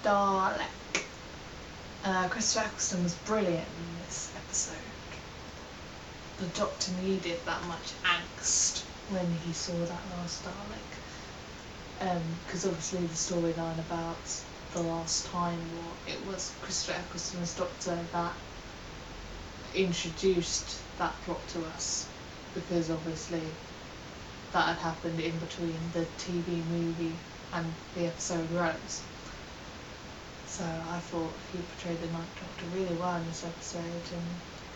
Dalek. Christopher Eccleston was brilliant in this episode. The Doctor needed that much angst when he saw that last Dalek. Because obviously the storyline about the last time war, it was Christopher Eccleston's Doctor that introduced that plot to us, because obviously that had happened in between the TV movie and the episode Rose. So I thought he portrayed the Night Doctor really well in this episode, and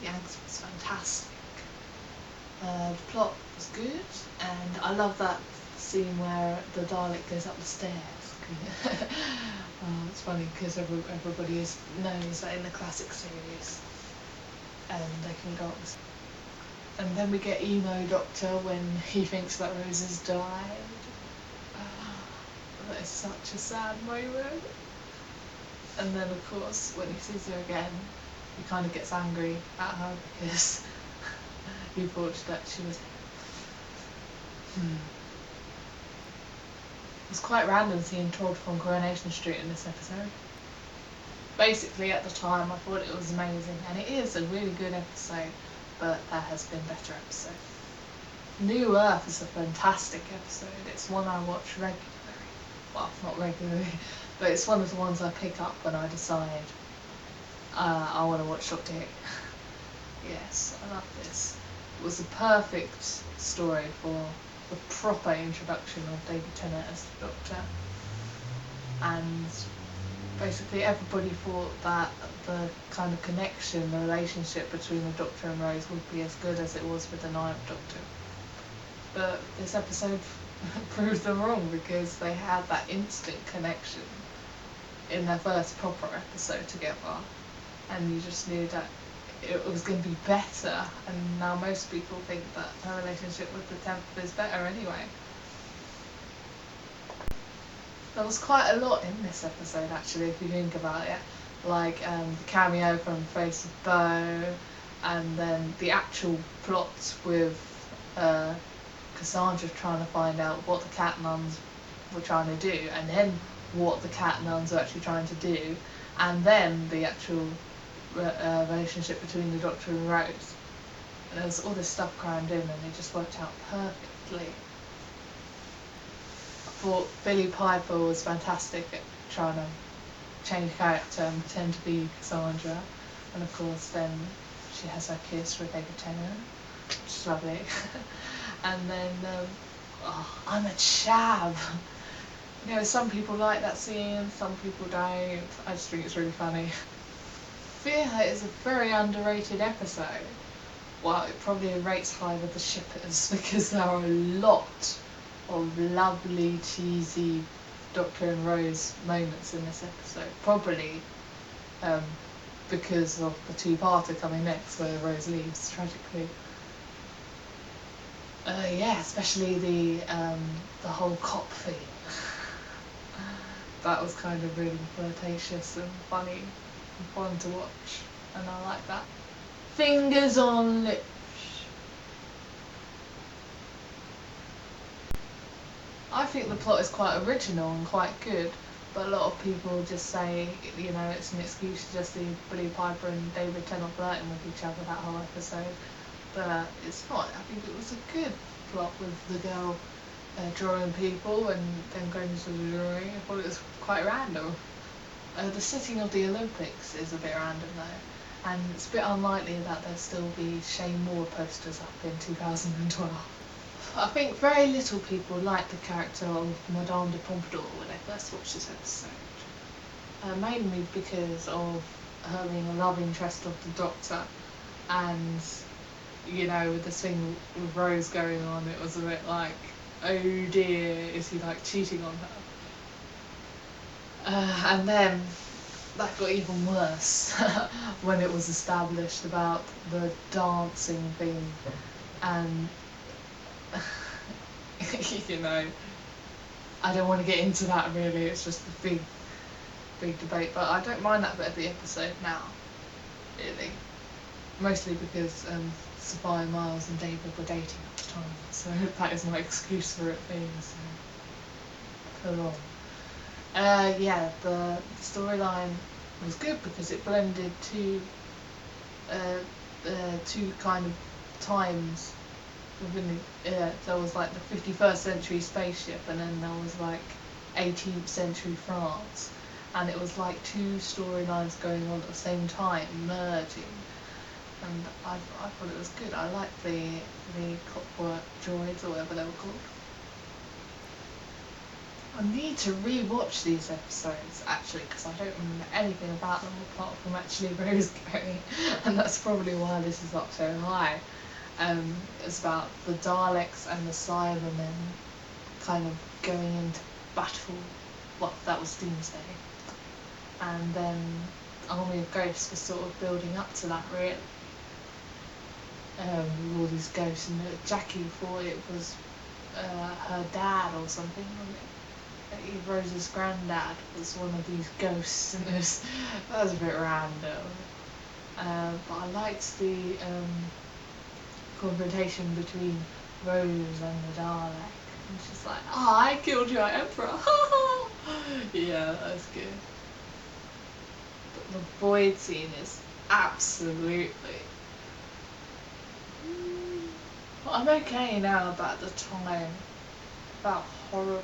the angst was fantastic. The plot was good, and I love that scene where the Dalek goes up the stairs. It's funny because everybody knows that in the classic series they can go up the stairs. And then we get Emo Doctor when he thinks that Rose has died. That is such a sad moment. And then of course when he sees her again, he kind of gets angry at her because he thought that she was. It was quite random seeing Todd from Coronation Street in this episode. Basically at the time I thought it was amazing, and it is a really good episode, but there has been better episodes. New Earth is a fantastic episode. It's one I watch regularly. Well, not regularly, but it's one of the ones I pick up when I decide I want to watch Doctor Who. Yes, I love this. It was a perfect story for the proper introduction of David Tennant as the Doctor. And basically everybody thought that the kind of connection, the relationship between the Doctor and Rose would be as good as it was with the Ninth Doctor. But this episode proved them wrong, because they had that instant connection in their first proper episode together, and you just knew that it was going to be better, and now most people think that her relationship with the 10th is better anyway. There was quite a lot in this episode actually, if you think about it, like the cameo from Face of Bow, and then the actual plot with Cassandra trying to find out what the cat nuns were trying to do, and then what the cat nuns were actually trying to do, and then the actual relationship between the Doctor and Rose. And there's all this stuff crammed in, and it just worked out perfectly. I thought Billie Piper was fantastic at trying to change character and pretend to be Cassandra, and of course then she has her kiss with David Tennant, which is lovely. And then I'm a chav. You know, some people like that scene, some people don't. I just think it's really funny. Fear is a very underrated episode. Well, it probably rates high with the shippers, because there are a lot of lovely, cheesy Doctor and Rose moments in this episode. Probably because of the two-parter coming next, where Rose leaves tragically. Yeah, especially the whole cop thing. That was kind of really flirtatious and funny and fun to watch, and I like that. Fingers on lips. I think the plot is quite original and quite good, but a lot of people just say, you know, it's an excuse to just see Billie Piper and David Tennant flirting with each other that whole episode. But it's not. I think it was a good plot with the girl drawing people and then going into the drawing. I thought it was quite random. The setting of the Olympics is a bit random though, and it's a bit unlikely that there'll still be Shane Moore posters up in 2012. I think very little people liked the character of Madame de Pompadour when they first watched this episode. Mainly because of her being a love interest of the Doctor, and you know, with this thing with Rose going on, it was a bit like, oh dear, is he like cheating on her? And then that got even worse when it was established about the dancing thing, and you know, I don't want to get into that really, it's just a big debate, but I don't mind that bit of the episode now, really. Mostly because Sophia Myles and David were dating at the time, so that is my excuse for it being so full on. Yeah, the storyline was good because it blended uh, two kind of times within there was like the 51st century spaceship, and then there was like 18th century France, and it was like two storylines going on at the same time merging, and I thought it was good. I liked the clockwork droids or whatever they were called. I need to re-watch these episodes actually because I don't remember anything about them apart from actually Rosemary, and that's probably why this is up so high. It's about the Daleks and the Cybermen kind of going into battle. Well, that was Doomsday, and then Army of Ghosts was sort of building up to that, really. With all these ghosts, and Jackie thought it was her dad or something, wasn't it? Rose's granddad was one of these ghosts, and that was a bit random. But I liked the confrontation between Rose and the Dalek, and she's like, "Oh, I killed your emperor." Yeah, that's good. But the void scene is absolutely. But I'm okay now, but at the time, felt horrible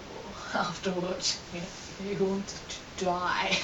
after watching it. You wanted to die.